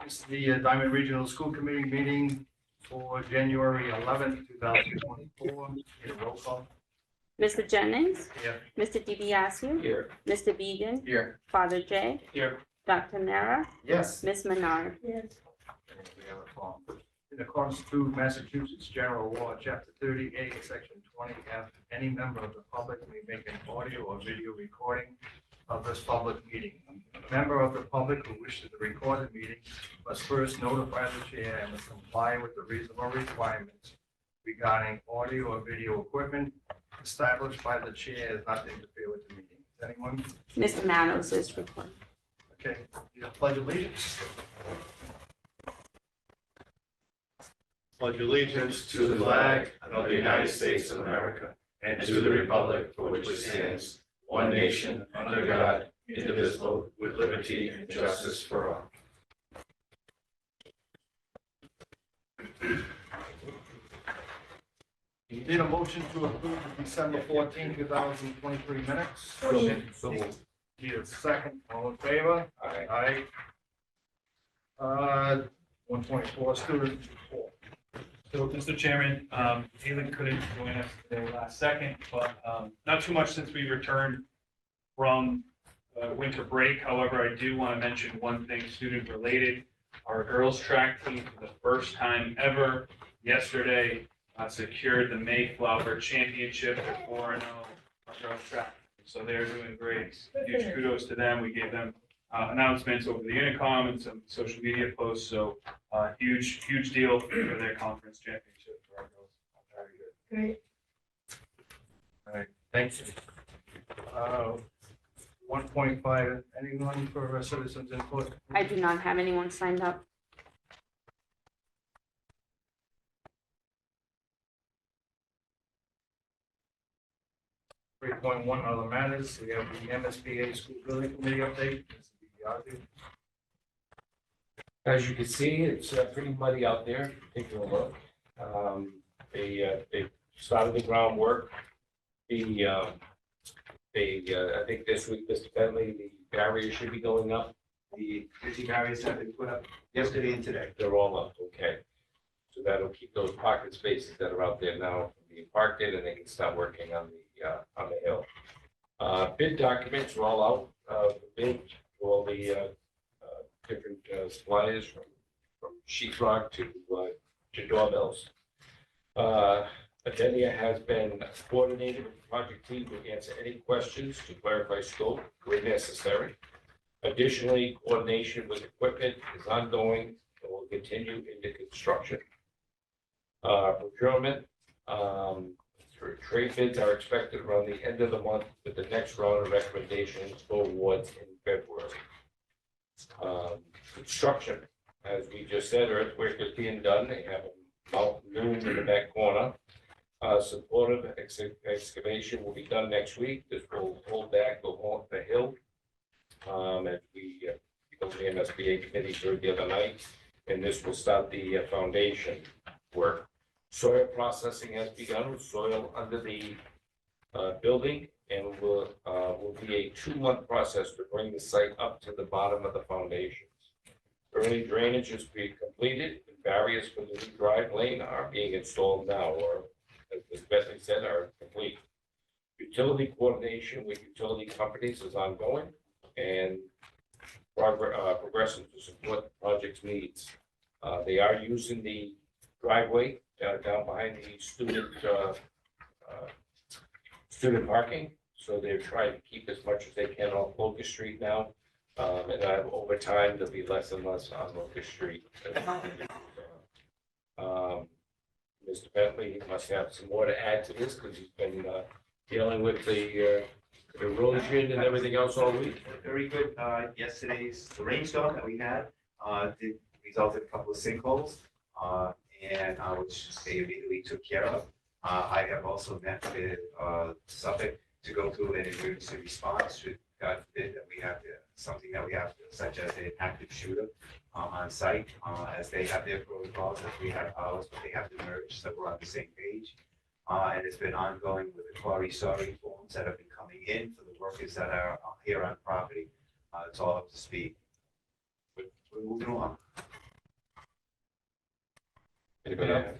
This is the Diman Regional School Committee meeting for January 11th, 2024. Need a roll call. Mr. Jennings, Here. Mr. DiBiaseu, Here. Mr. Beegan, Here. Father J, Here. Dr. Nara, Yes. Ms. Menard. Yes. We have a form. In accordance to Massachusetts General Law, Chapter 30A, Section 20F, any member of the public may make an audio or video recording of this public meeting. A member of the public who wishes to record the meeting must first notify the chair and must comply with the reasonable requirements regarding audio or video equipment established by the chair as not to interfere with the meeting. Is anyone? Mr. Manos is recording. Okay, you pledge allegiance. Pledge allegiance to the flag of the United States of America and to the republic for which it stands, one nation, under God, indivisible, with liberty and justice for all. You need a motion to approve the December 14, 2023 minutes. So need a second. All in favor? Aye. Aye. 124 student report. So, Mr. Chairman, Haley couldn't join us today last second, but not too much since we returned from winter break. However, I do want to mention one thing student related. Our girls track team for the first time ever yesterday secured the Mayflower Championship at 4-0 girls track. So they're doing great. Huge kudos to them. We gave them announcements over the intercom and some social media posts. So huge deal for their conference championship for our girls. Very good. Great. All right, thank you. 1.5, anyone for citizens input? I do not have anyone signed up. Three point one other matters. We have the MSBA School Building Committee update. Mr. DiBiaseu. As you can see, it's pretty muddy out there. Take a look. They started the groundwork. I think this week, Mr. Bentley, the barriers should be going up. The 50 barriers have been put up yesterday and today. They're all up, okay. So that'll keep those parking spaces that are out there now from being parked in, and they can start working on the hill. Bid documents are all out. The bid for all the different suppliers from sheetrock to doorbells. Addenda has been coordinated with the project team to answer any questions to clarify scope where necessary. Additionally, coordination with equipment is ongoing and will continue into construction. Procurement, trade bids are expected around the end of the month with the next round of recommendations for awards in February. Construction, as we just said, earthwork is being done. They have a mountain loom in the back corner. Supportive excavation will be done next week. This will hold back the hill. As we go to the MSBA committee heard the other night, and this will start the foundation work. Soil processing has begun with soil under the building, and will be a 2-month process to bring the site up to the bottom of the foundations. Early drainage is being completed, and barriers for the new drive lane are being installed now, or as Bethany said, are complete. Utility coordination with utility companies is ongoing and progressing to support the project's needs. They are using the driveway down behind the student parking, so they're trying to keep as much as they can on Locust Street now. And over time, there'll be less and less on Locust Street. Mr. Bentley must have some more to add to this because he's been dealing with the erosion and everything else all week. Very good. The rainstorm that we had did result in a couple of sinkholes, and which they immediately took care of. I have also met with Suffolk to go through an emergency response should God forbid that we have something that we have to, such as an active shooter on site, as they have their protocols, as we have ours, but they have to merge, so we're on the same page. And it's been ongoing with the quarry sorry forms that have been coming in for the workers that are here on property. It's all up to speed. We're moving along. Anybody have?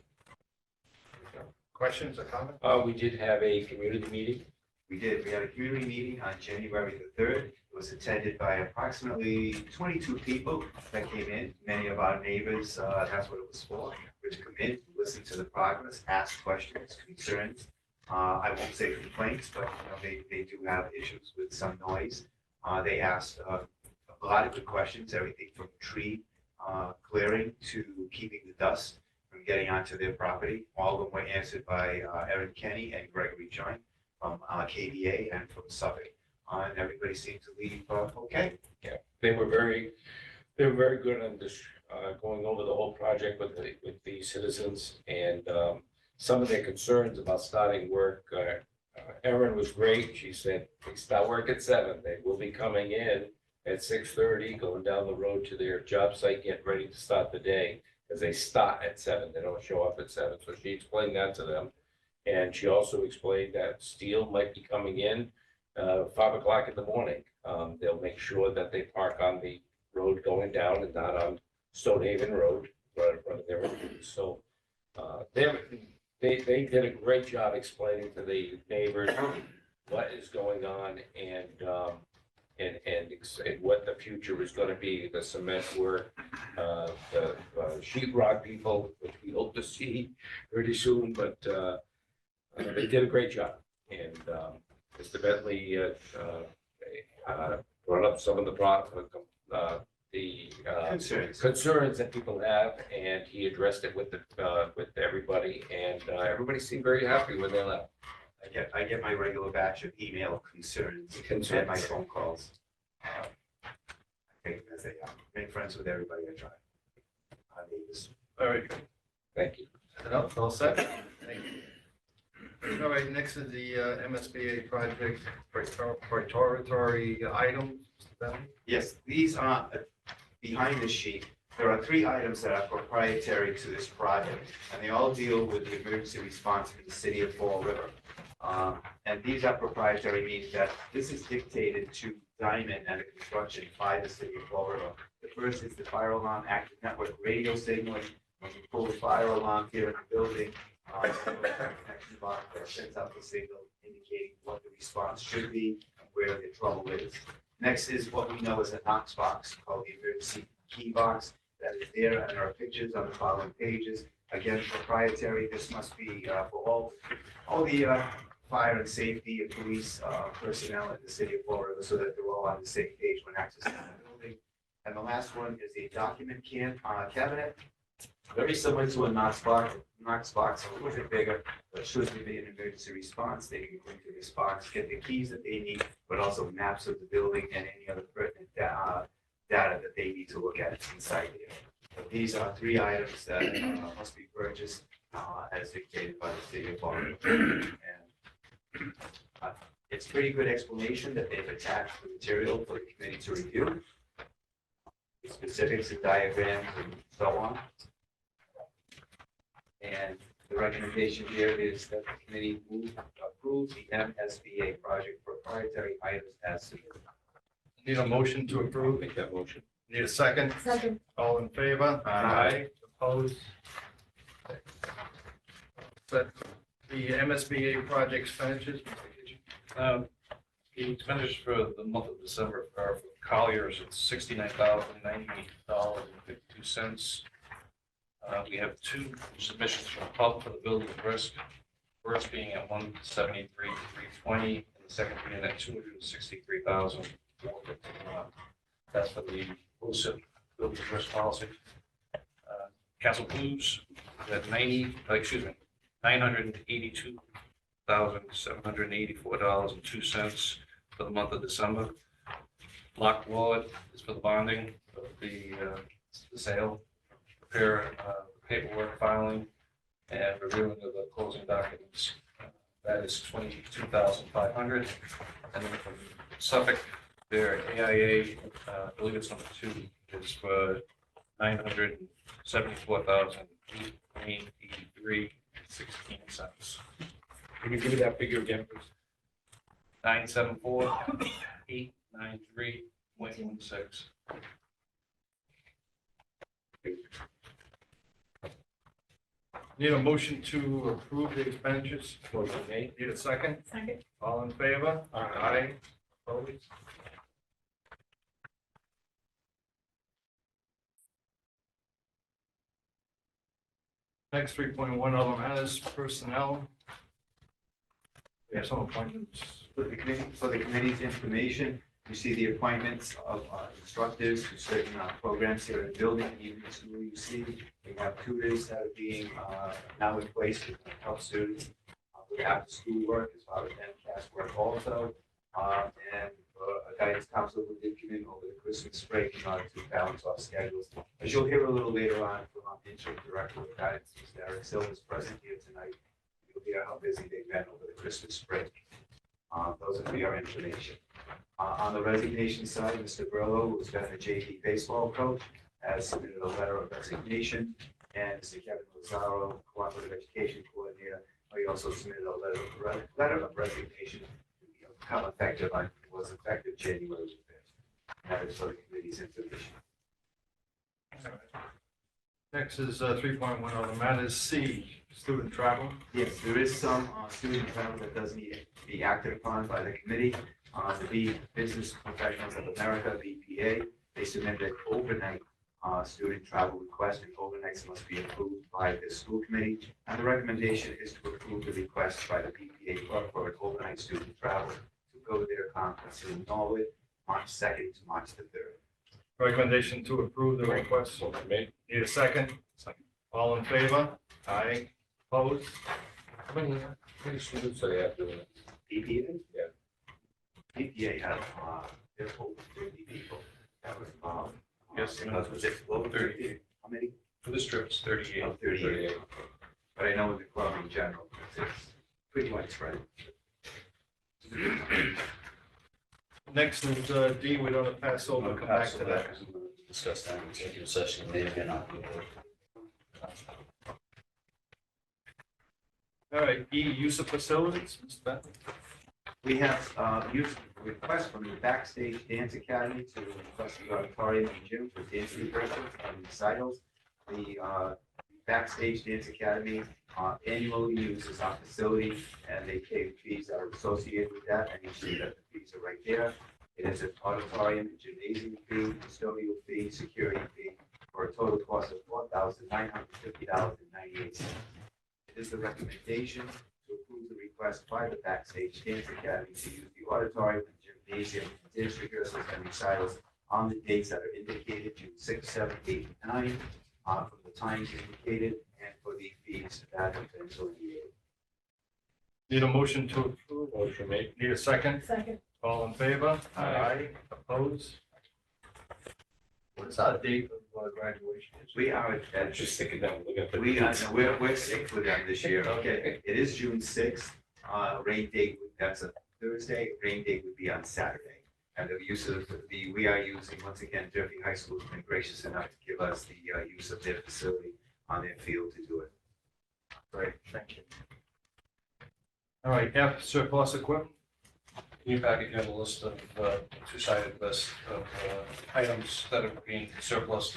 Questions or comments? We did have a community meeting. We did. We had a community meeting on January the 3rd. It was attended by approximately 22 people that came in. Many of our neighbors, that's what it was for, were to come in, listen to the progress, ask questions, concerns. I won't say complaints, but they do have issues with some noise. They asked a lot of good questions, everything from tree clearing to keeping the dust from getting onto their property. All of them were answered by Erin Kenny and Gregory Joint from KBA and from Suffolk. And everybody seemed to leave okay. Yeah, they were very good on this, going over the whole project with the citizens and some of their concerns about starting work. Erin was great. She said, they start work at 7. They will be coming in at 6:30, going down the road to their job site, get ready to start the day. Because they start at 7, they don't show up at 7. So she explained that to them. And she also explained that steel might be coming in 5 o'clock in the morning. They'll make sure that they park on the road going down and not on Stonehaven Road, right in front of their office. So they did a great job explaining to the neighbors what is going on and what the future is going to be, the cement work, the sheetrock people, which we hope to see pretty soon, but they did a great job. And Mr. Bentley brought up some of the concerns that people have, and he addressed it with everybody, and everybody seemed very happy when they left. I get my regular batch of email concerns and my phone calls. I take them as they are. Make friends with everybody I try. Our neighbors. All right, Thank you. all set? Thank you. All right, next is the MSBA project preparatory items. Mr. Bentley? Yes, these are behind the sheet. There are 3 items that are proprietary to this project, and they all deal with the emergency response in the city of Fall River. And these are proprietary, meaning that this is dictated to Diman and the construction by the city of Fall River. The first is the fire alarm active network radio signaling. When you pull the fire alarm here in the building, there's a connection box that sends out the signal indicating what the response should be and where the trouble is. Next is what we know as a Knox box called the emergency key box that is there, and there are pictures on the following pages. Again, proprietary. This must be for all the fire and safety and police personnel in the city of Fall River, so that they're all on the same page when accessing the building. And the last one is the document cabinet, very similar to a Knox box, a little bit bigger, but should there be an emergency response, they can go into response, get the keys that they need, but also maps of the building and any other pertinent data that they need to look at inside here. So these are 3 items that must be purchased as dictated by the city of Fall River. And it's pretty good explanation that they've attached the material for the committee to review. The specifics and diagrams and so on. And the recommendation here is that the committee approve the MSBA project proprietary items as submitted. Need a motion to approve? Make that motion. Need a second? Second. All in favor? Aye. Opposed? But the MSBA project expenditures, Mr. Kitchen? The expenditures for the month of December are for Colliers, it's $69,098.52. We have 2 submissions from the pub for the building risk. First being at $173,320, and the second being at $263,451. That's for the inclusive building risk policy. Castle Blues at $982,784.02 for the month of December. Lock Wallet is for the bonding of the sale, prepare paperwork filing, and reviewing of the closing documents. That is $22,500. And then from Suffolk, their AIA, I believe it's number 2, is for $974,883.16. Can you give me that figure again, please? 974-893.16. Need a motion to approve the expenditures? Motion made. Need a second? Second. All in favor? Aye. Opposed? Next, 3.1 other matters, personnel. We have some appointments. For the committee's information, you see the appointments of instructors to certain programs here in the building, even the school you see. We have tutors that are being now in place to help students with after-school work as far as MCAS work also. And a guidance counselor who did come in over the Christmas break in order to balance our schedules. As you'll hear a little later on from our interim director of guidance, Mr. Eric Silva's present here tonight. You'll hear how busy they've been over the Christmas break. Those are for your information. On the resignation side, Mr. Burlow, who's been a JV baseball coach, has submitted a letter of resignation. And Mr. Kevin Lazaro, cooperative education coordinator, he also submitted a letter of resignation to become effective on, was effective January 5th. That is for the committee's information. Next is 3.1 other matters, C, student travel. Yes, there is some student travel that does need to be acted upon by the committee. The Business Professionals of America, BPA, they submitted an overnight student travel request, and overnights must be approved by the school committee. And the recommendation is to approve the request by the BPA for an overnight student travel to go to their conference in Norwood, March 2nd to March the 3rd. Recommendation to approve the request. Motion made. Need a second? Second. All in favor? Aye. Opposed? How many students do they have doing it? BPA? Yeah. BPA has, there's over 50 people. That was, Yes, was it over 30? How many? For this trip, it's 38. Oh, 38. But I know in the club in general, it's pretty widespread. Next is D, we don't have to pass over, come back to that. Discuss that in executive session, may or may not be. All right, E, use of facilities, Mr. Bentley. We have used request from the Backstage Dance Academy to request the auditorium and gym for dance rehearsals and recitals. The Backstage Dance Academy annually uses our facility, and they pay fees that are associated with that, and you see that the fees are right there. It is an auditorium and gymnasium fee, custodial fee, security fee, for a total cost of $4,950.98. It is the recommendation to approve the request by the Backstage Dance Academy to use the auditorium and gymnasium, dance rehearsals and recitals on the dates that are indicated, June 6, 7, 8, and 9, from the times indicated, and for the fees that have been delineated. Need a motion to approve. Motion made. Need a second? Second. All in favor? Aye. Opposed? What's our date of graduation? We are at Just thinking that, look at the. we're sick with them this year. Okay, it is June 6th. Rain date, that's a Thursday. Rain date would be on Saturday. And the use of we are using, once again, Durfee High School has been gracious enough to give us the use of their facility on their field to do it. Great, thank you. All right, F, surplus equipment. In your packet, you have a list of, two-sided list of items that are being surplus.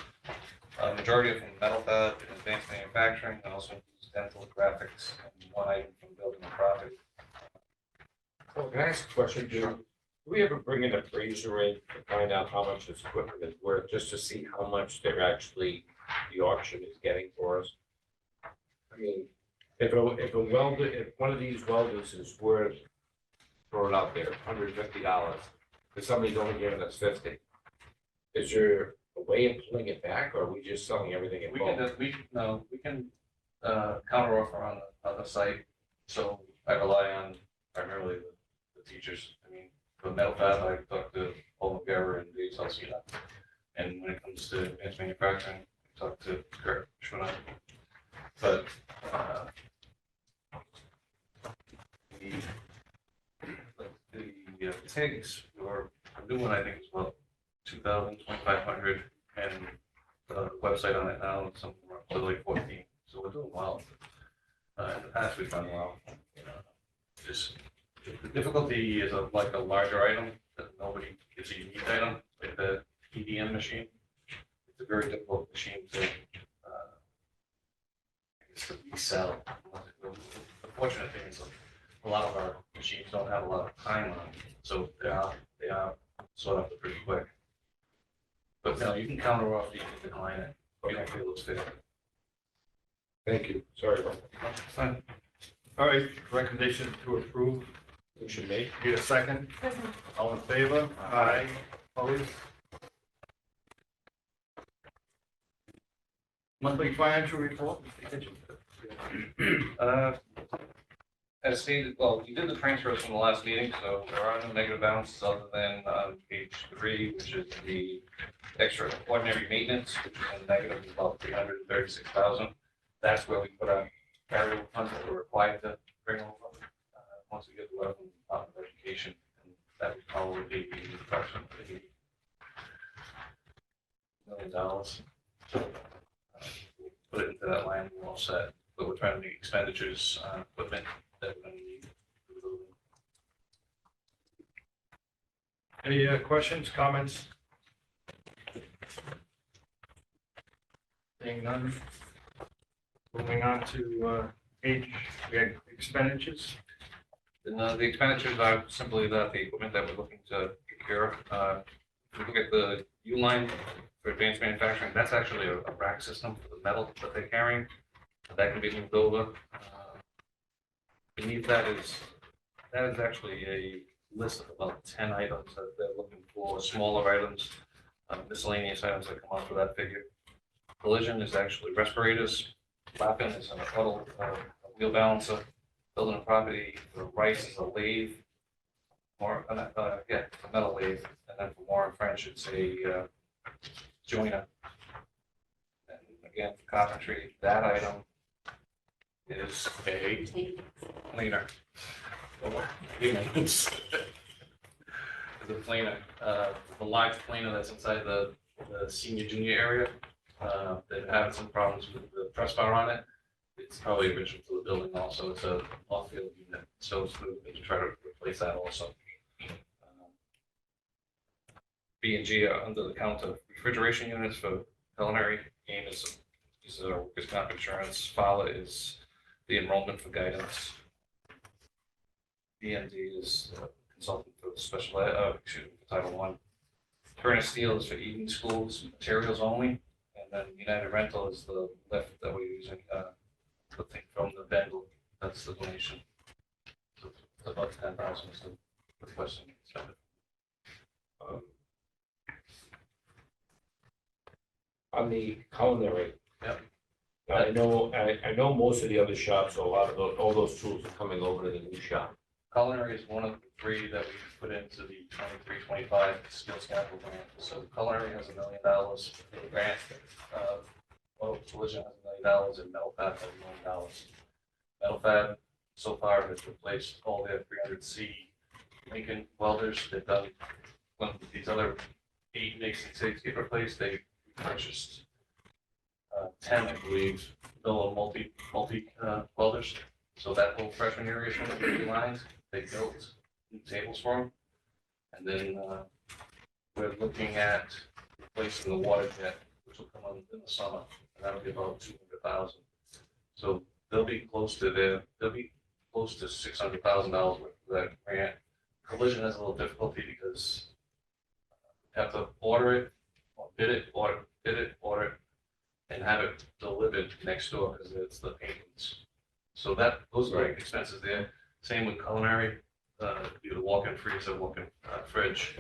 Majority of them metal fab and advanced manufacturing, and also includes dental graphics, and one item from building and property. Well, can I ask a question, Jim? Do we ever bring an appraiser in to find out how much this equipment is worth, just to see how much they're actually, the auction is getting for us? I mean, if a welder, if one of these welders is worth, throw it out there, $150, but somebody's only giving us 50, is there a way of pulling it back, or are we just selling everything in We bulk? can counter offer on the site, so I rely on primarily the teachers. I mean, for metal fab, I talk to Paul McGarry and Dave Salcina. And when it comes to advanced manufacturing, I talk to Kurt Schwinn. But the tags, or a new one, I think is about 2,000, 2,500, and the website on it now, it's somewhere up to like 14. So we're doing well. In the past, we've done well. Just the difficulty is like a larger item that nobody gets a unique item, like the EDM machine. It's a very difficult machine to, I guess, to sell. The fortunate thing is a lot of our machines don't have a lot of time on them, so they are sort of pretty quick. But no, you can counter offer, you can decline it, if you don't feel it's fair. Thank you. Sorry about Fine. All right, recommendation to approve. that. Motion made. Need a second? All in favor? Aye. Opposed? Monthly financial report? As stated, well, we did the transfers from the last meeting, so there are no negative balances other than on page 3, which is the extraordinary maintenance, which is a negative of about 336,000. That's where we put our carryover funds that we're required to bring over. Once we get the letter from the Department of Education, and that would probably be approximately $1 million. So, we'll put it into that line, we're all set, but we're trying to make expenditures on equipment that we're gonna need for the building. Any questions, comments? Seeing none. Moving on to page, we have expenditures. The expenditures are simply that the equipment that we're looking to procure. If you look at the U line for advanced manufacturing, that's actually a rack system for the metal that they're carrying. That can be moved over. Beneath that is actually a list of about 10 items that they're looking for, smaller items, miscellaneous items that come out for that figure. Collision is actually respirators. Lapping is an auto wheel balancer. Building and property, the rice is a lathe, or a metal lathe, and then for Warren French, it's a joiner. And again, for carpentry, that item is a planer. It's a planer, the large planer that's inside the senior junior area. They've had some problems with the press bar on it. It's probably original to the building also. It's a off-field unit, so it's good to try to replace that also. B&G are under the counter refrigeration units for culinary. AIM is workers' comp insurance. FALA is the enrollment for guidance. BND is consultant for special ed, for Title I. Furnace Steel is for evening schools, materials only. And then United Rental is the lift that we're using, the thing from the Bengal, that's the donation. So it's about 10,000 is the question. On the culinary. Yep. Now, I know most of the other shops, a lot of those, all those tools are coming over to the new shop. Culinary is one of the 3 that we put into the 23-25 skills capital grant. So culinary has $1 million for the grant. Collision has $1 million and Metal Fab has $1 million. Metal Fab so far has replaced all their 300C Lincoln welders. They've done when these other 8 makes and 6 get replaced. They purchased 10, I believe, multi welders. So that whole freshman area is going to be lines. They built new tables for them. And then we're looking at replacing the water jet, which will come on in the summer, and that'll be about 200,000. So they'll be close to $600,000 worth of that grant. Collision has a little difficulty because you have to order it, or bid it, order it, and have it delivered next door because it's the paintings. So those are expenses there. Same with culinary, do the walk-in freezer, walk-in fridge.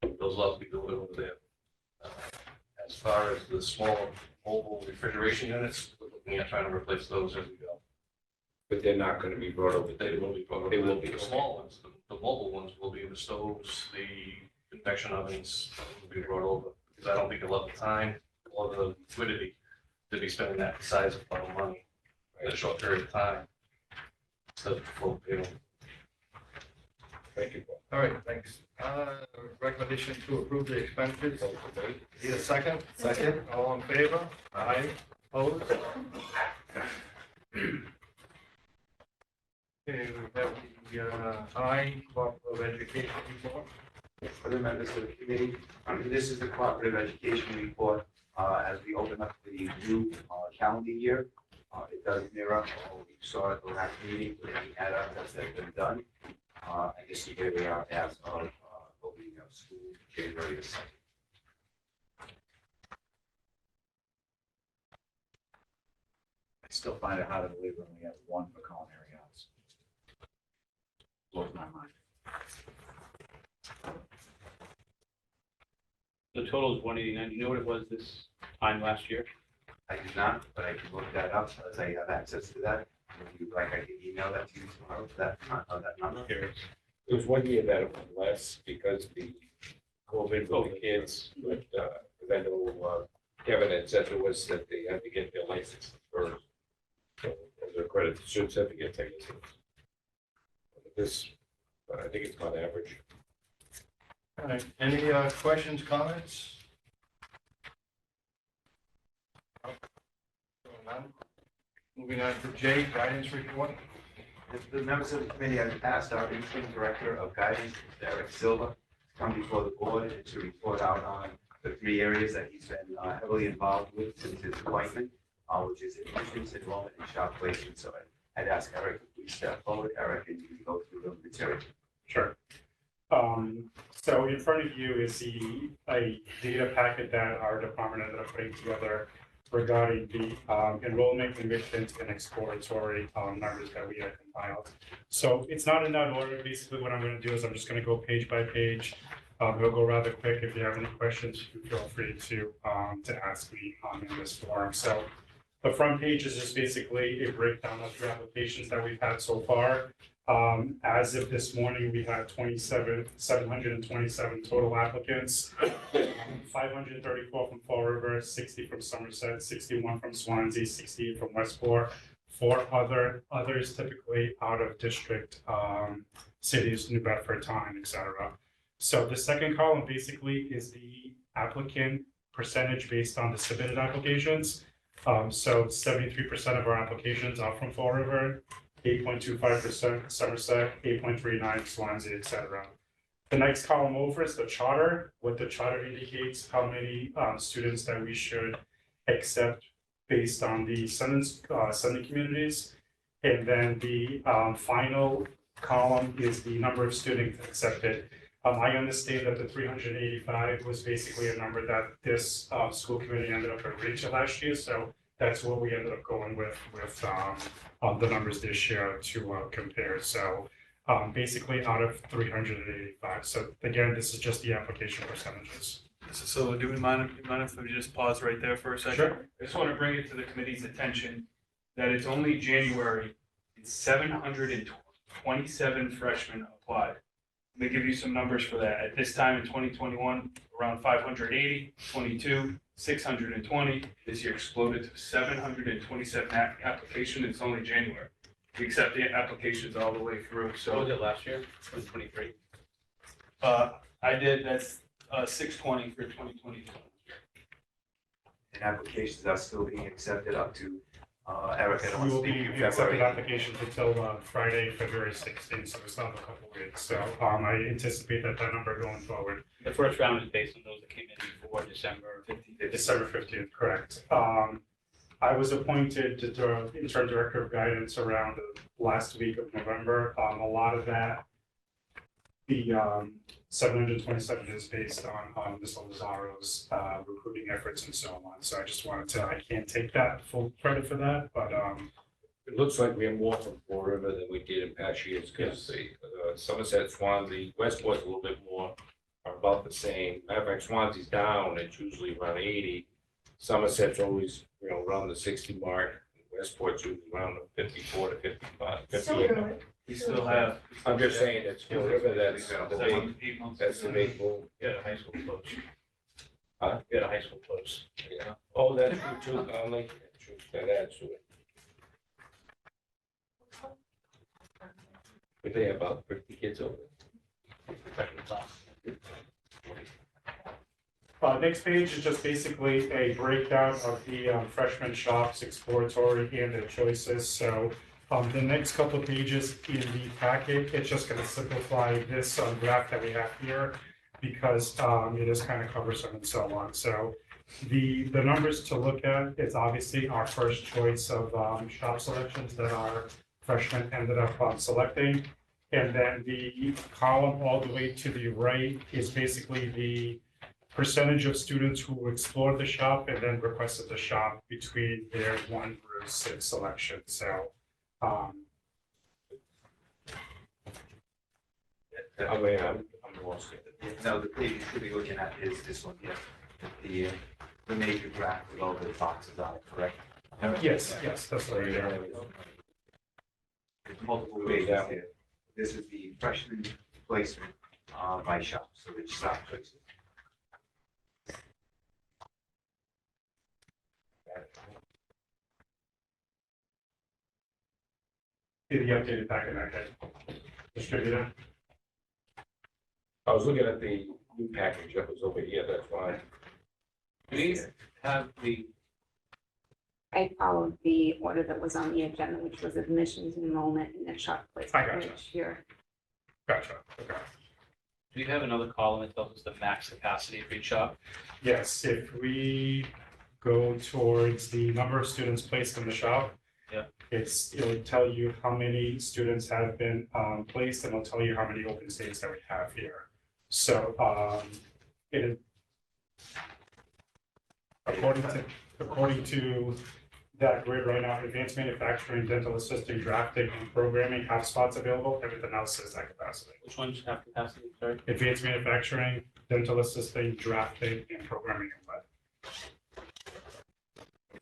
Those will have to be delivered over there. As far as the small mobile refrigeration units, we're looking at trying to replace those as we go. But they're not gonna be brought over. They will be brought over. They will be. The small ones, the mobile ones will be the stoves, the convection ovens will be brought over. Because I don't think they'll have the time or the liquidity to be spending that size of money in a short period of time. So, Thank you. All right, thanks. Recommendation to approve the expenditures. Need a second? Second. All in favor? Aye. Opposed? Okay, we have the I, Cooperative Education report. For the members of the committee, this is the cooperative education report as we open up the new calendar year. It does mirror what we saw at the last meeting with any add-ons that's been done. And this is where we are as of opening of school January the 2nd. I still find it hard to believe we only have one for culinary arts. Blows my mind. The total is 189. Do you know what it was this time last year? I do not, but I can look that up as I have access to that. If you'd like, I can email that to you tomorrow, that number. Here. There was one year that it was less because of the COVID with the kids, but, I know, Kevin had said there was that they had to get their license first. So, as a credit, students have to get their license. This, I think it's on average. All right, any questions, comments? None. Moving on to J, guidance report. The members of the committee have asked our interim director of guidance, Eric Silva, to come before the board and to report out on the 3 areas that he's been heavily involved with since his appointment, which is admissions, enrollment, and shop placement. So I'd ask Eric to please step forward. Eric, and you can go through the material. Sure. So in front of you is a data packet that our department ended up putting together regarding the enrollment, admissions, and exploratory numbers that we had compiled. So it's not in that order. Basically, what I'm going to do is I'm just going to go page by page. We'll go rather quick. If you have any questions, you feel free to ask me in this forum. So the front page is just basically a breakdown of the applications that we've had so far. As of this morning, we had 727 total applicants, 534 from Fall River, 60 from Somerset, 61 from Swansea, 68 from Westport, 4 others typically out of district cities, New Bedford, Taunton, etc. So the second column basically is the applicant percentage based on the submitted applications. So 73% of our applications are from Fall River, 8.25% Somerset, 8.39 Swansea, etc. The next column over is the charter. What the charter indicates how many students that we should accept based on the sending communities. And then the final column is the number of students accepted. I understand that the 385 was basically a number that this school committee ended up reaching last year. So that's what we ended up going with the numbers this year to compare. So basically out of 385. So again, this is just the application percentages. So do we mind if we just pause right there for a second? Sure. I just want to bring it to the committee's attention that it's only January, and 727 freshmen applied. Let me give you some numbers for that. At this time in 2021, around 580, 22, 620. This year exploded to 727 applications. It's only January. We accept the applications all the way through. So what was So it last year? 2023? I did, that's 620 for 2022. And applications are still being accepted up to, Eric, I don't We want will to be speak in accepting February. applications until Friday, February 16th, so we still have a couple of weeks. So I anticipate that number going forward. The first round is based on those that came in before December 15th. December 15th, correct. I was appointed to the interim director of guidance around the last week of November. A lot of that, the 727 is based on Mr. Lazzaro's recruiting efforts and so on. So I just wanted to, I can't take that full credit for that, but It looks like we have more from Fall River than we did in past years, because the Somerset, Swansea, Westport's a little bit more, are about the same. Matter of fact, Swansea's down, it's usually around 80. Somerset's always, around the 60 mark. Westport's usually around the 54 to 55. 58. We still have. I'm just saying, it's Fall River that's the big, 8 months. that's the big move. Got a high school coach. Huh? Got a high school coach. Yeah. Oh, that's true too, Conley. True, that adds to it. But they have about 50 kids over there. next page is just basically a breakdown of the freshman shops, exploratory, and their choices. So the next couple of pages in the packet, it's just going to simplify this graph that we have here because it is kind of cumbersome and so on. So The numbers to look at is obviously our first choice of shop selections that our freshmen ended up selecting. And then the column all the way to the right is basically the percentage of students who explored the shop and then requested the shop between their 1 through 6 selection. So I'm lost. No, the page you should be looking at is this one here. The major graph with all the boxes on it, correct? yes, that's what I There's multiple pages here. This is the freshman placement by shop, so the shop choices. the updated packet I had distributed. I was looking at the new package that was over here, that's why. Do we have the, I followed the order that was on the agenda, which was admissions, enrollment, and then shop placement. I gotcha. Which you're Gotcha, okay. do we have another column that tells us the max capacity for each shop? Yes, if we go towards the number of students placed in the shop. Yeah. It'll tell you how many students have been placed, and it'll tell you how many open seats that we have here. So according to that grid right now, advanced manufacturing, dental assisting, drafting, and programming have spots available. Everything else is at capacity. Which ones have capacity, sorry? Advanced manufacturing, dental assisting, drafting, and programming and web.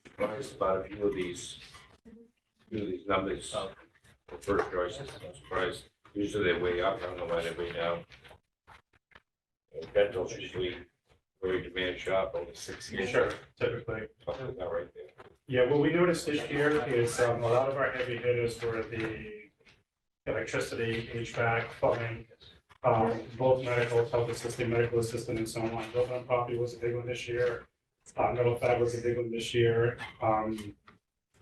Surprised about a few of these numbers for first choices. I'm surprised. Usually they're way up. I don't know why they're way down. And dental's usually very demand shop, only 6 years. Sure, typically. Something like that right there. Yeah, what we noticed this year is a lot of our heavy hitters were the electricity, HVAC, plumbing, both medical, health assistant, medical assistant, and so on. Building on property was a big one this year. Metal fab was a big one this year.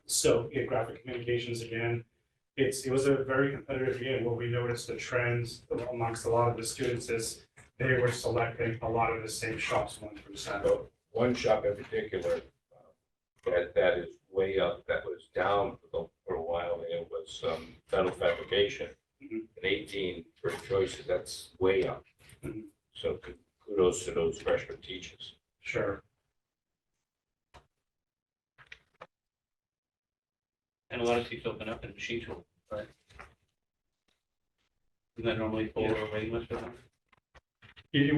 So graphic communications again. It was a very competitive year. What we noticed the trends amongst a lot of the students is they were selecting a lot of the same shops 1 through 7. So one shop in particular, that is way up, that was down for a while, and it was metal fabrication. Mhm. And 18 first choices, that's way up. Mhm. So kudos to those freshman teachers. Sure. And a lot of seats open up in machine tool, right? Isn't that normally full or waiting list for them?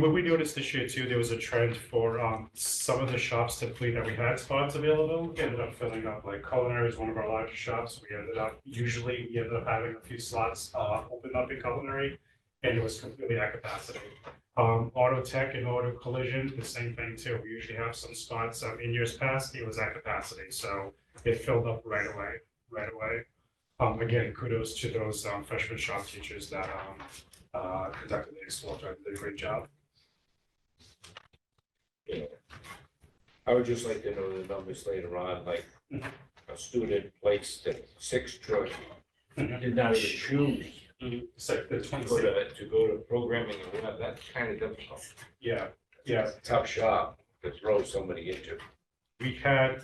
What we noticed this year too, there was a trend for some of the shops typically that we had spots available, ended up filling up, like culinary is one of our largest shops. We ended up having a few slots open up in culinary, and it was completely at capacity. Auto tech and auto collision, the same thing too. We usually have some spots, in years past, it was at capacity, so it filled up right away. Again, kudos to those freshman shop teachers that conducted the exploratory, did a great job. Yeah. I would just like to know the numbers later on, like a student placed at 6 choice, did not even choose It's like the to 26. go to programming and web. That's kind of difficult. Yeah, Tough shop to throw somebody into. we had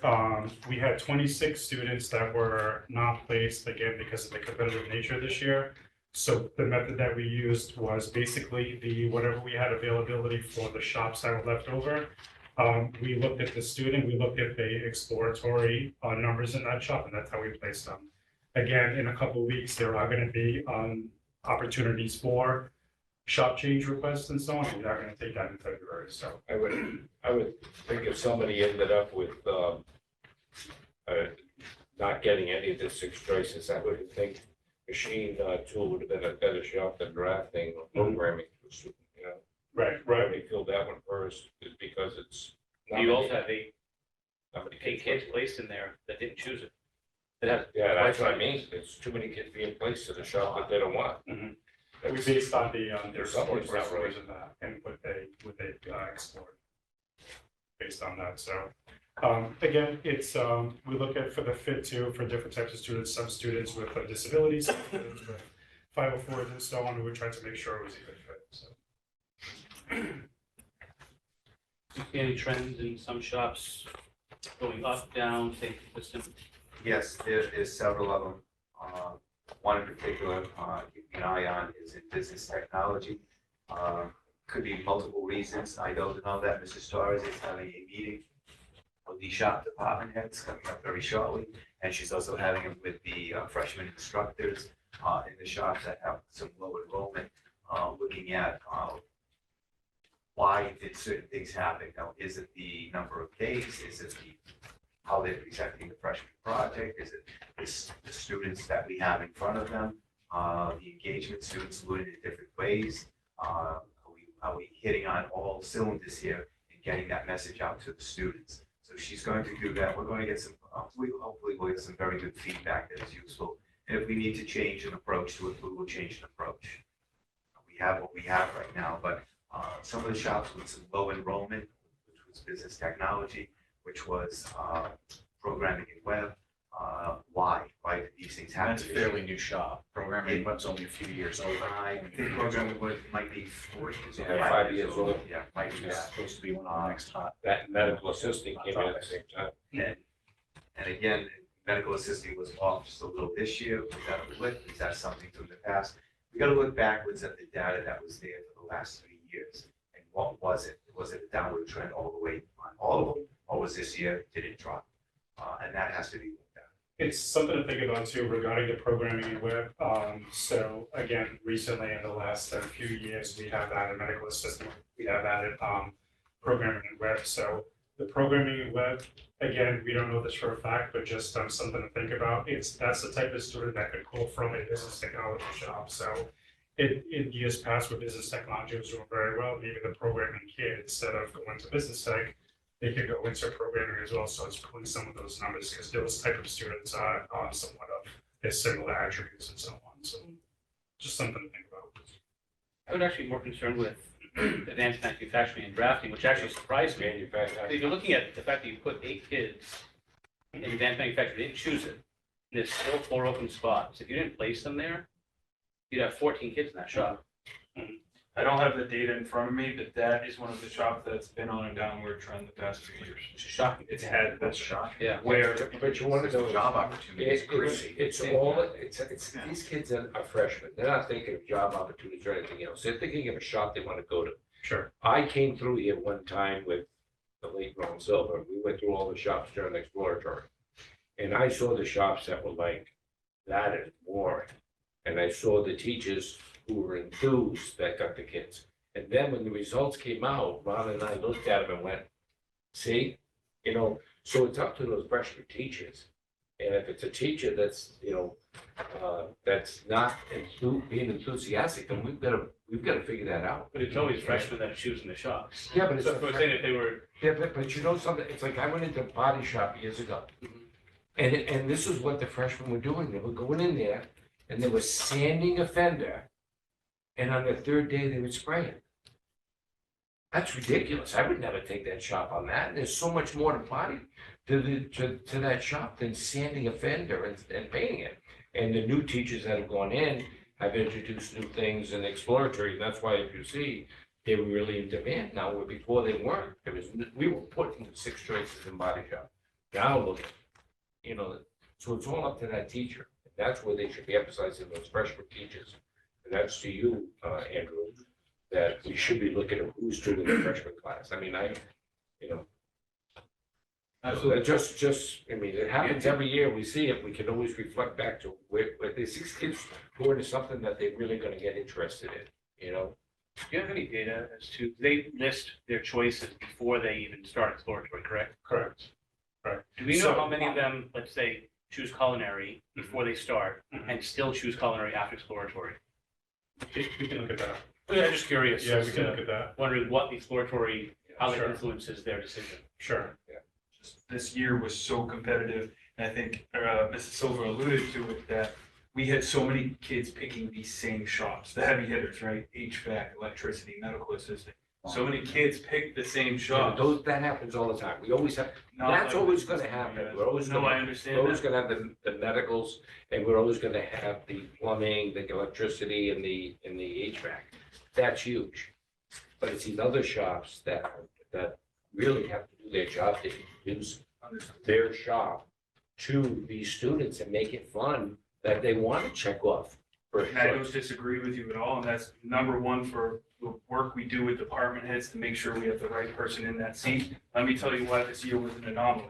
26 students that were not placed again because of the competitive nature this year. So the method that we used was basically whatever we had availability for the shops that were left over. We looked at the student, we looked at the exploratory numbers in that shop, and that's how we placed them. Again, in a couple of weeks, there are going to be opportunities for shop change requests and so on. We're not going to take that in February, so. I would think if somebody ended up with not getting any of the 6 choices, I would think machine tool would have been a better shop than drafting or programming. You know, Right. why we filled that one first is because it's. not You also many- have eight not many kids placed in there that didn't choose it. It has, Yeah, that's what I mean. There's too many kids being placed in the shop that they don't want. Mhm. We That's- based on their Something's sports not right. scores and that, and what they explored based on that, so. Again, it's, we look at for the fit too, for different types of students, some students with disabilities, some students with 504s and so on, and we tried to make sure it was a good fit, so. you see any trends in some shops going up, down, same consistent? Yes, there is several of them. One in particular, keeping an eye on is in business technology. Could be multiple reasons. I don't know that Mrs. Torres is having a meeting with the shop department heads coming up very shortly. And she's also having it with the freshman instructors in the shops that have some low enrollment, looking at why did certain things happen? Now, is it the number of days? Is it how they're presenting the freshman project? Is it the students that we have in front of them? The engagement, students learning in different ways? Are we hitting on all cylinders here and getting that message out to the students? So she's going to do that. We're going to get some, hopefully we'll get some very good feedback that is useful. And if we need to change an approach to it, we will change an approach. We have what we have right now, but some of the shops with some low enrollment, which was business technology, which was programming and web. Why did these things happen? That's a fairly new shop. Programming web's only a few years old. I think programming web might be 4 years old. Yeah, 5 years old. Yeah, might be It's that. supposed to be one of the next hot. That medical assistant came in at the same time. And again, medical assisting was off just a little this year. We got a blip. Is that something from the past? We got to look backwards at the data that was there for the last 3 years. And what was it? Was it a downward trend all the way on all of them? Or was this year, did it drop? And that has to be looked at. It's something to think about too regarding the programming and web. So again, recently in the last few years, we have added medical assistant, we have added programming and web. So the programming and web, again, we don't know this for a fact, but just something to think about. That's the type of student that could pull from a business technology shop. So in years past where business technology was doing very well, maybe the programming kid, instead of going to business tech, they could go into programming as well. So it's pulling some of those numbers because those type of students are somewhat of their similar attributes and so on. So just something to think about. I would actually be more concerned with advanced manufacturing and drafting, which actually surprised me. Manufacturing. If you're looking at the fact that you put 8 kids in advanced manufacturing, they didn't choose it. There's still 4 open spots. If you didn't place them there, you'd have 14 kids in that shop. I don't have the data in front of me, but that is one of the shops that's been on a downward trend the past few years. Which is shocking. It's had that shock. Yeah. Where But you want to know, Job opportunities it's, crazy. it's all, it's, these kids are freshmen. They're not thinking of job opportunities or anything else. They're thinking of a shop they want to go to. Sure. I came through here one time with the late Ron Silver. We went through all the shops during exploratory. And I saw the shops that were like, that is boring. And I saw the teachers who were enthused that got the kids. And then when the results came out, Ron and I looked at them and went, see, so it's up to those freshman teachers. And if it's a teacher that's, that's not being enthusiastic, then we've got to figure that out. But it's always freshmen that are choosing the shops. Yeah, but it's. So if we're saying if they were, Yeah, but you know something, it's like I went into a body shop years ago. And this is what the freshmen were doing. They were going in there and they were sanding a fender. And on the 3rd day, they would spray it. That's ridiculous. I would never take that shop on that. And there's so much more to body to that shop than sanding a fender and painting it. And the new teachers that have gone in have introduced new things in exploratory. And that's why if you see, they were really in demand now, where before they weren't. We were putting 6 choices in body shop. Now look, so it's all up to that teacher. That's where they should be emphasizing those freshman teachers. And that's to you, Andrew, that we should be looking at who's doing the freshman class. I mean, Absolutely. It happens every year. We see it. We can always reflect back to where these 6 kids go into something that they're really gonna get interested in, do you have any data as to, they list their choices before they even start exploratory, correct? Correct. Do we know So- how many of them, let's say, choose culinary before they start and still choose culinary after exploratory? We can look at that. I'm just curious. Yeah, we can look at that. Wondering what the exploratory, how that Sure. influences their decision. Sure. this year was so competitive, and I think Mrs. Silver alluded to it, that we had so many kids picking these same shops, the heavy hitters, right? HVAC, electricity, medical assisting. So many kids picked the same shops. That happens all the time. We always have, Not that's like- always gonna happen. We're always No, gonna I understand We're always that. gonna have the medicals, and we're always gonna have the plumbing, the electricity, and the HVAC. That's huge. But it's these other shops that really have to do their job to introduce their shop to these students and make it fun that they want to check off. And I don't disagree with you at all, and that's number one for the work we do with department heads to make sure we have the right person in that seat. Let me tell you why this year was an anomaly.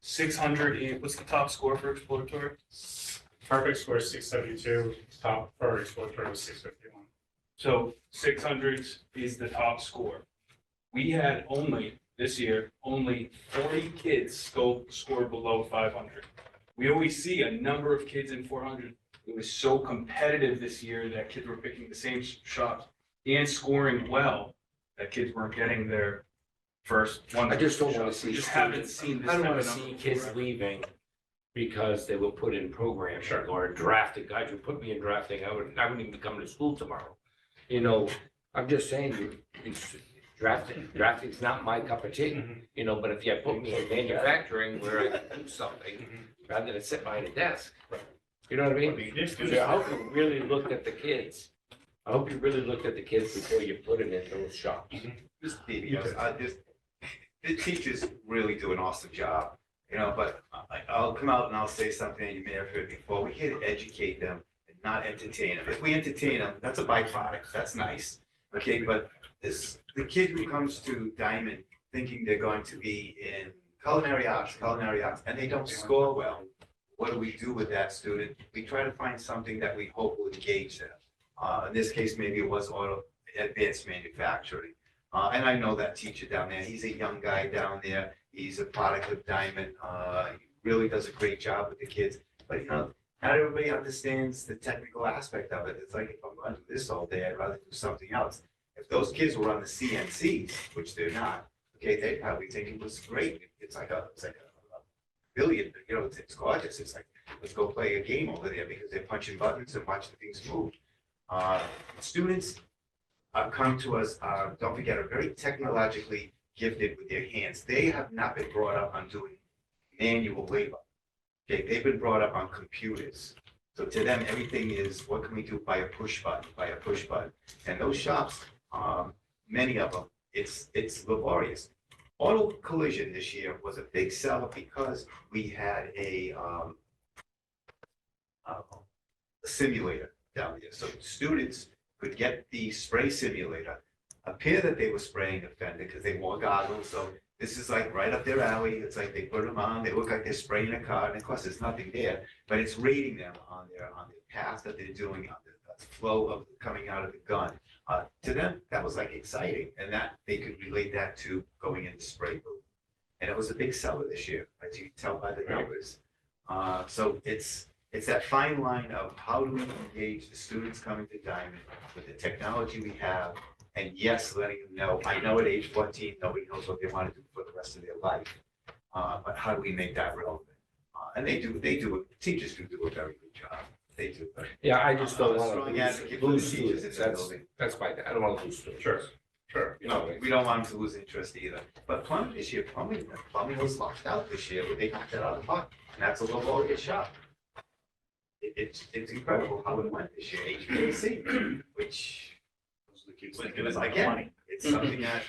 600, what's the top score for exploratory? Perfect score is 672, top for exploratory was 651. So 600 is the top score. We had only, this year, only 40 kids score below 500. We always see a number of kids in 400. It was so competitive this year that kids were picking the same shops and scoring well, that kids weren't getting their first one. I just don't want to see. We just haven't seen this. I don't type want of to see number kids forever. leaving because they were put in programs or drafted. Guys who put me in drafting, I wouldn't even be coming to school tomorrow. You know, I'm just saying, it's drafting's not my cup of tea, you know, but if you put me in manufacturing where I can do something rather than sit behind a desk. You know what I mean? So I hope you really looked at the kids. I hope you really looked at the kids before you put them in those shops. Mr. Davies, the teachers really do an awesome job, you know, but I'll come out and I'll say something you may have heard before. We're here to educate them and not entertain them. If we entertain them, that's a byproduct. That's nice. Okay, but the kid who comes to Diamond thinking they're going to be in culinary arts, and they don't score well, what do we do with that student? We try to find something that we hope will engage them. In this case, maybe it was advanced manufacturing. And I know that teacher down there. He's a young guy down there. He's a product of Diamond. He really does a great job with the kids. But you know, not everybody understands the technical aspect of it. It's like, if I'm going to do this all day, I'd rather do something else. If those kids were on the CNCs, which they're not, okay, they probably think it was great. It's like a billion, you know, it's gorgeous. It's like, let's go play a game over there because they're punching buttons and watching things move. Students come to us, don't forget, are very technologically gifted with their hands. They have not been brought up on doing manual labor. Okay, they've been brought up on computers. So to them, everything is, what can we do by a push button, And those shops, many of them, it's laborious. Auto collision this year was a big seller because we had a simulator down there. So students could get the spray simulator, appear that they were spraying a fender because they wore goggles. So this is like right up their alley. It's like they put them on, they look like they're spraying a car, and of course there's nothing there, but it's rating them on their path that they're doing, on the flow of coming out of the gun. To them, that was like exciting, and that they could relate that to going into spray booth. And it was a big seller this year, as you can tell by the numbers. So it's that fine line of how do we engage the students coming to Diamond with the technology we have, and yes, letting them know, I know at age 14, nobody knows what they want to do for the rest of their life. But how do we make that relevant? And teachers do a very good job. They do. Yeah, I just don't strong want advocate to for the lose teachers students. in the building. That's my, I don't want to lose students. Sure. No, we don't want them to lose interest either. But plumbing this year, plumbing was locked out this year, but they knocked that out of the park. And that's a laborious shop. It's incredible how it went this year. HVAC, which was, again, it's something that,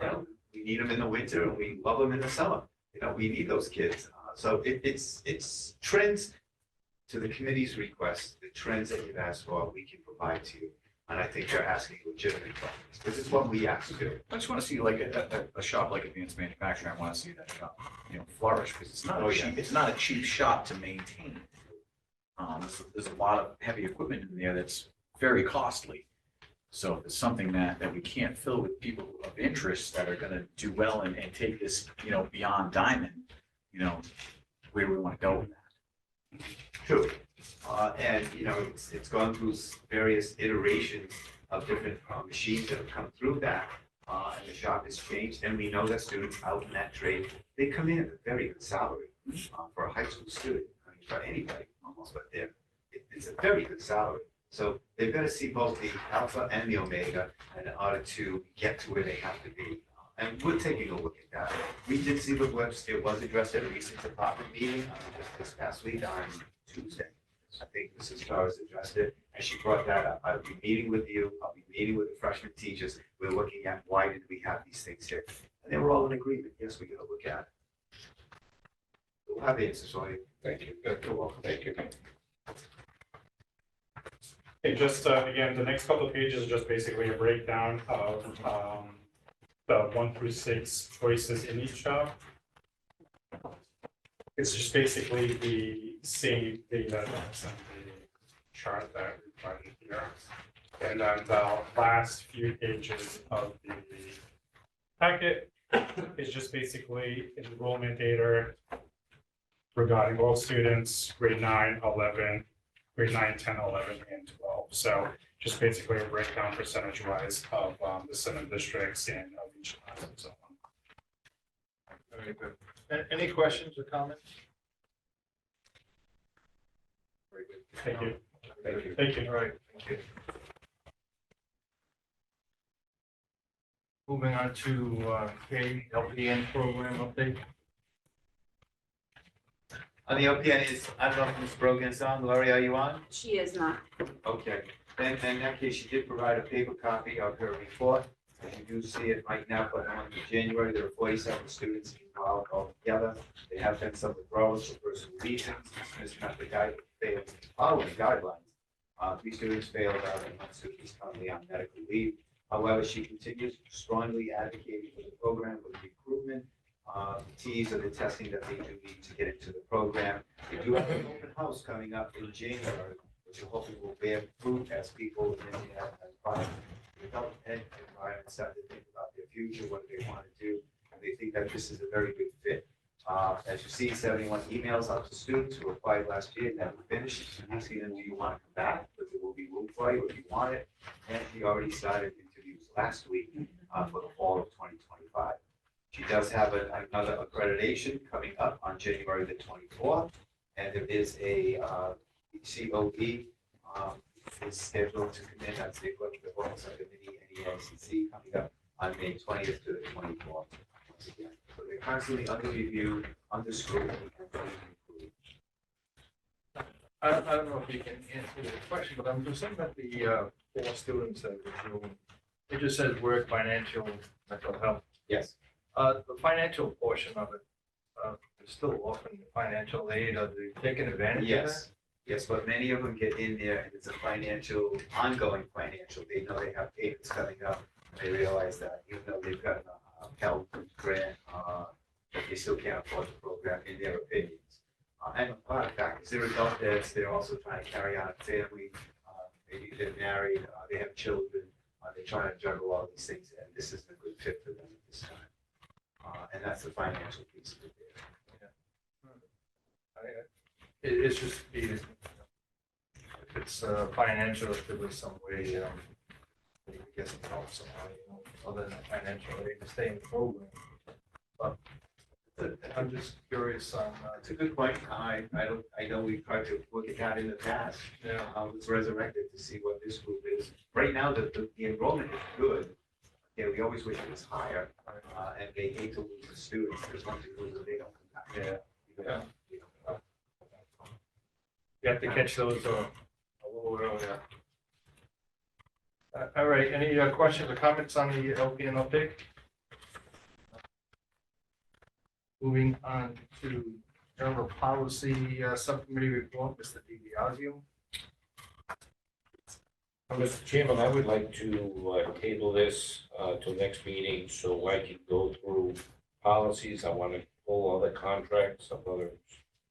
you know, we need them in the winter and we love them in the summer. You know, we need those kids. So it's trends to the committee's request, the trends that you've asked for, we can provide to you. And I think they're asking legitimate questions. This is what we asked to do. I just want to see like a shop like Advanced Manufacturing. I want to see that shop, you know, flourish, because it's not Oh, a yeah. cheap, it's not a cheap shop to maintain. There's a lot of heavy equipment in there that's very costly. So if it's something that we can't fill with people of interest that are gonna do well and take this, you know, beyond Diamond, you know, where do we want to go with that? True. And, you know, it's gone through various iterations of different machines that have come through that. And the shop has changed, and we know that students out in that trade, they come in at a very good salary for a high school student. I mean, for anybody almost, but it's a very good salary. So they've got to see both the alpha and the omega in order to get to where they have to be. And we're taking a look at that. We did see the blips. It was addressed at a recent department meeting just this past week on Tuesday. I think Mrs. Torres addressed it, and she brought that up. I'll be meeting with you. I'll be meeting with the freshman teachers. We're looking at why did we have these things here. And they were all in agreement, yes, we gotta look at it. We'll have answers, so Thank you. You're welcome. Thank you. Okay, just again, the next couple of pages are just basically a breakdown of the 1 through 6 choices in each job. It's just basically the same data that's in the chart that we provided here. And then the last few pages of the packet is just basically enrollment data regarding all students, grade 9, 11, grade 9, 10, 11, and 12. So just basically a breakdown percentage-wise of the 7 districts and of each class and so on. Very good. Any questions or comments? Very good. Thank you. Thank you. Thank you. All right, thank you. Moving on to K, LPN program update. on the LPN is, I don't know if Ms. Brogan's on, Laurie, are you on? She is not. Okay, then in that case, she did provide a paper copy of her report. As you do see it right now, for the month of January, there are 47 students involved altogether. They have been some withdrawals for personal reasons, dismissed the guide, failed, following guidelines. 3 students failed out, and 1 student is currently on medical leave. However, she continues strongly advocating for the program with recruitment, T's of the testing that they do need to get into the program. They do have an open house coming up in January, which we're hoping will bear fruit as people in the adult ed environment start to think about their future, what do they want to do, and they think that this is a very good fit. As you see, 71 emails out to students who applied last year, never finished, asking them, do you want to come back? Because there will be room for you if you want it. And she already started interviews last week for the fall of 2025. She does have another accreditation coming up on January the 24th. And there is a COE is scheduled to come in, that's the equivalent of Office of Committee, NEICC, coming up on May 20th to the 24th. Once again, so they're constantly under review, under scrutiny, and being improved. I don't know if you can answer the question, but I'm just looking at the 4 students that were doing. It just says work, financial, mental health. Yes. The financial portion of it, is still offering financial aid, are they taking advantage of that? Yes, yes, but many of them get in there and it's a financial, ongoing financial, they know they have payments coming up. And they realize that even though they've got a Pell grant, that they still can't afford the program in their opinions. And a lot of factors, they're adult vets, they're also trying to carry on a family, maybe they're married, they have children, they're trying to juggle all these things, and this isn't a good fit for them at this time. And that's the financial piece of it there. It's just, if it's financial, if there was some way, I guess it helps somehow, other than financial aid to stay in the program. But I'm just curious on, It's a good point. I know we've tried to look at that in the past. Let's resurrect it to see what this group is. Right now, the enrollment is good. Yeah, we always wish it was higher, and they hate to lose the students. There's one to lose, they don't come back. Yeah. You have to catch those a little earlier. All right, any questions or comments on the LPN update? Moving on to general policy subcommittee report, Mr. DiBiaseo. Mr. Chairman, I would like to table this till next meeting so I can go through policies. I want to pull other contracts of other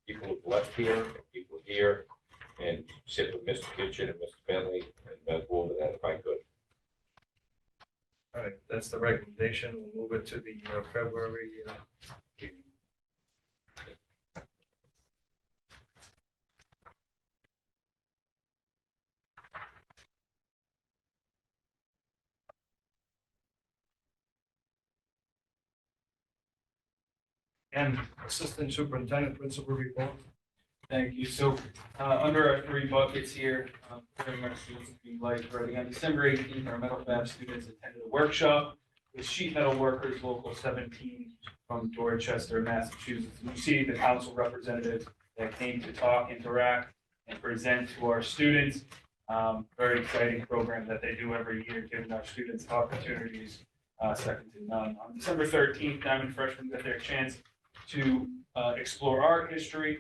people who've left here, and people here, and sit with Mr. Kitchen and Mr. Bentley and go over that if I could. All right, that's the recommendation. We'll move it to the February meeting. And Assistant Superintendent Principal report. Thank you. So, under our 3 buckets here, very much students being light already. On December 18th, our metal fab students attended a workshop with sheet metal workers, local 17 from Dorchester, Massachusetts. And you see the council representatives that came to talk, interact, and present to our students. Very exciting program that they do every year, giving our students opportunities second to none. On December 13th, Diamond freshmen got their chance to explore art history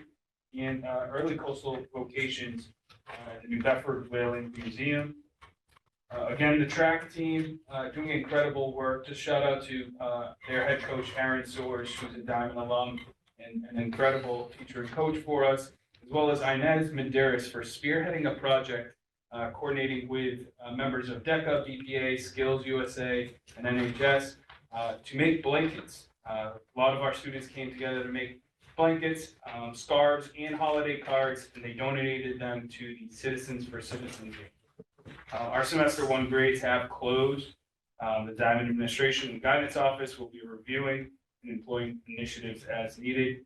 and early coastal vocations at the New Bedford Whaling Museum. Again, the track team doing incredible work. Just shout out to their head coach, Aaron Soares, who's a Diamond alum and an incredible teacher and coach for us, as well as Inez Medeiros for spearheading a project coordinating with members of DECA, BPA, Skills USA, and NHS to make blankets. A lot of our students came together to make blankets, scarves, and holiday cards, and they donated them to the Citizens for Citizens. Our semester one grades have closed. The Diamond Administration and Guidance Office will be reviewing and employing initiatives as needed.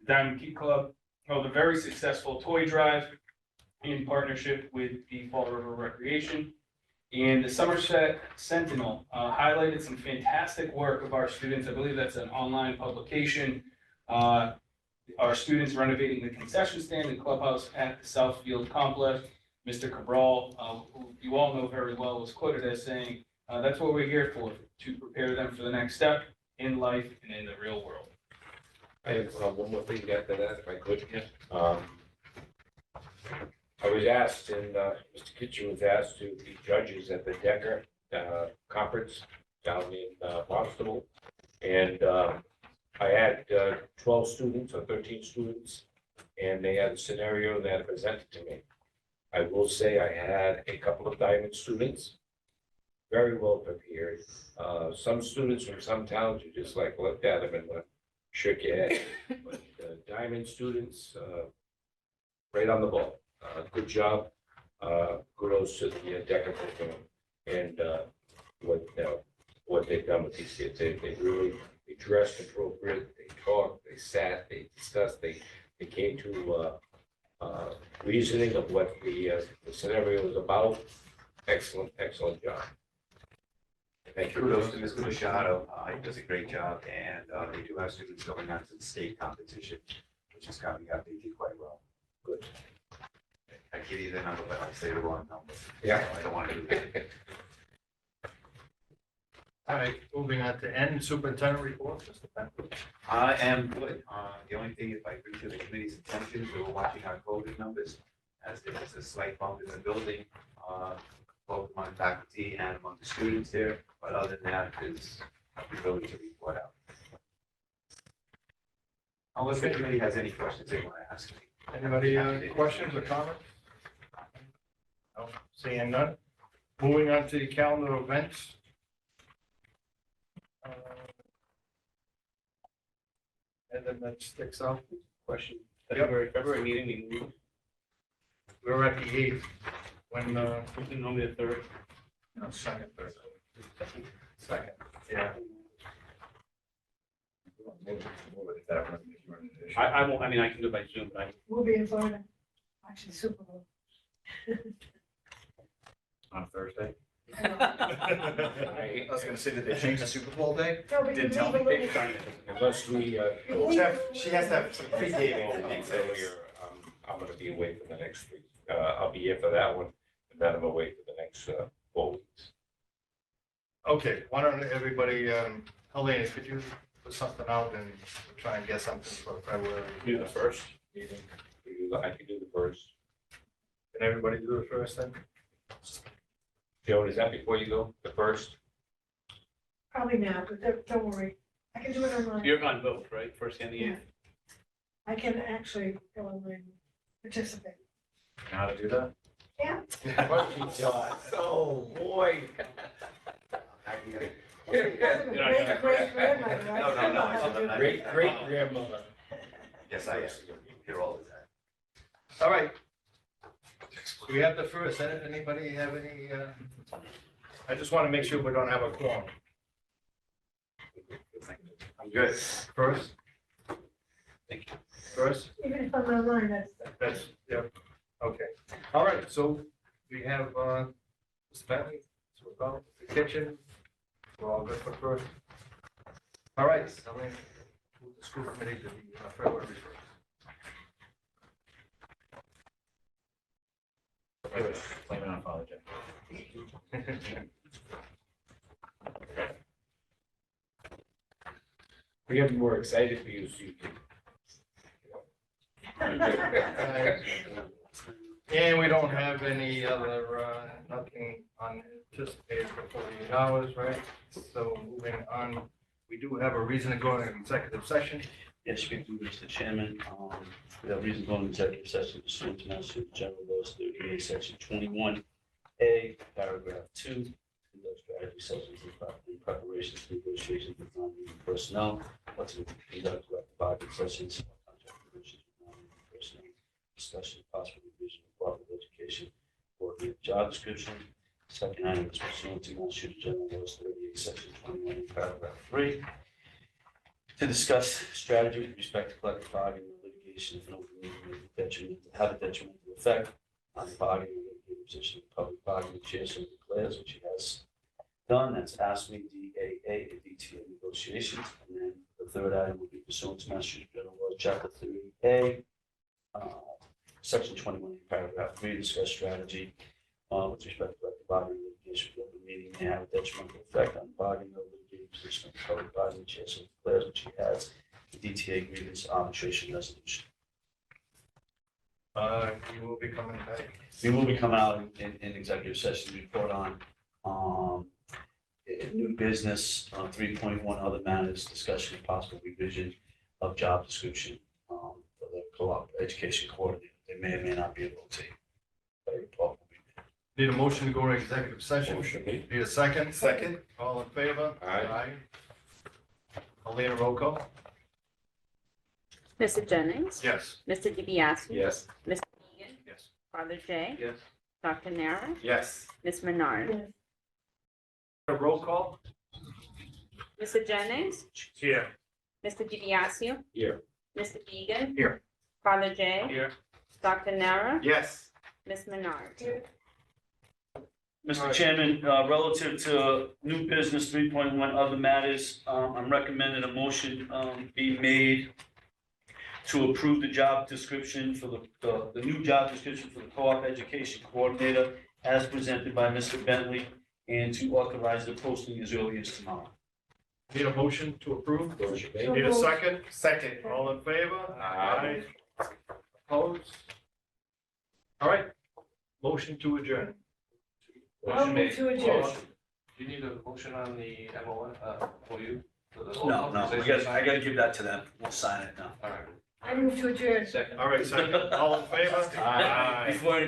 The Diamond Key Club held a very successful toy drive in partnership with the Fall River Recreation. And the Somerset Sentinel highlighted some fantastic work of our students. I believe that's an online publication. Our students renovating the concession stand and clubhouse at the Southfield Complex. Mr. Cabral, who you all know very well, was quoted as saying, that's what we're here for, to prepare them for the next step in life and in the real world. I have one more thing to add to that, if I could. I was asked, and Mr. Kitchen was asked to be judges at the DECA conference down in Barnstable. And I had 12 students or 13 students, and they had a scenario that presented to me. I will say I had a couple of Diamond students, very well prepared. Some students from some towns, you just like looked at them and shook your head. But Diamond students, right on the ball. Good job. Kudos to the DECA program and what they've done with these kids. They really dressed appropriate. They talked. They sat. They discussed. They came to reasoning of what the scenario was about. Excellent job. Thank you. Kudos to Mr. Machado. He does a great job, and they do have students going on to the state competition, which is coming up. They did quite well. Good. I give you the number, but I'll say the wrong number. Yeah. I don't want to do that. All right, moving on to N, superintendent report, Mr. Penfield. I am good. The only thing, if I bring to the committee's attention, we were watching our COVID numbers as there was a slight bump in the building, both among faculty and among the students there. But other than that, there's nothing really to report out. Unless the committee has any questions they want to ask me. Anybody, questions or comments? No, seeing none. Moving on to the calendar of events. And then that sticks out. Question, February meeting, we moved, We're at the 8th, when, something normally the third. no, second, second, yeah. I won't, I mean, I can do it by Zoom, but We'll be in Florida, watching the Super Bowl. On Thursday. I- I was gonna say, did they change the Super Bowl day? No, but Didn't you tell leave a me. little- Unless we, Jeff, she has to have some pre-gaming. earlier, I'm gonna be away for the next week. I'll be here for that one, and then I'm away for the next 4 weeks. Okay, why don't everybody, Helena, could you put something out and try and get something for February? Do the first. Meeting. I can do the first. Can everybody do the first then? Joan, is that before you go, the first? Probably not, but don't worry. I can do it online. you're on both, right? First and the Yeah. eighth. I can actually go online and participate. Know how to do that? Oh, boy. Great grandmother, right? No, no, no, I said I'm not- Great grandmother. Yes, I am. Here all the time. All right. We have the first. Anybody have any, I just want to make sure we don't have a quorum. I'm good. First? Thank you. First? Even if I'm online, That's, yeah, okay. All right, so we have, Mr. Bentley, so we're going to the kitchen. We're all good for first. All right, I'll move the school committee to the February first. Blame it on Father Jeff. We get more excited for you, so you can. And we don't have any other, nothing unanticipated for 48 hours, right? So moving on, we do have a reason to go into executive session. Yes, speak to Mr. Chairman. We have reason to go into executive session pursuant to Massachusetts General Laws 38, Section 21A, Paragraph 2. Conduct strategy sessions in preparation for negotiations with non-union personnel. Or to conduct collective bargaining sessions, contract negotiations with non-union personnel. Discussion of possible revision of Department of Education for the job description. Second item is pursuant to Massachusetts General Laws 38, Section 21, Paragraph 3. To discuss strategy with respect to collective bargaining and litigation if an open meeting may be have a detrimental effect on the bargaining and litigating position of the public bargaining chair so declares, which he has done. That's ASME, DAA, and DTA negotiations. And then the third item will be pursuant to Massachusetts General Laws, Chapter 30A, Section 21, Paragraph 3, discuss strategy with respect to collective bargaining and litigation if the open meeting may have a detrimental effect on the bargaining or litigating position of the public bargaining chair so declares, which he has, the DTA grievance arbitration resolution. We will be coming back. We will be coming out in executive session to report on new business, 3.1 other matters, discussion of possible revision of job description for the co-op education coordinator. They may or may not be able to take. Need a motion to go into executive session? Motion made. Need a second? Second. All in favor? Aye. I'll need a roll call. Mr. Jennings, Yes. Mr. DiBiaseu. Yes. Mr. Egan, Yes. Father J, Yes. Dr. Nara, Yes. Ms. Menard. Yes. A roll call? Mr. Jennings, Here. Mr. DiBiaseu. Here. Mr. Egan. Here. Father J. Here. Dr. Nara, Yes. Ms. Menard. Mr. Chairman, relative to new business 3.1 other matters, I'm recommending a motion be made to approve the job description for the new job description for the co-op education coordinator as presented by Mr. Bentley and to authorize the posting as early as tomorrow. Need a motion to approve? Motion made. Need a second? Second. All in favor? Aye. Opposed? All right. Motion to adjourn. I'll move to adjourn. Do you need a motion on the MOU for you? for the- No, I gotta give that to them. We'll sign it now. All right. I move to adjourn. Second. All right, second. All in favor? Aye. Before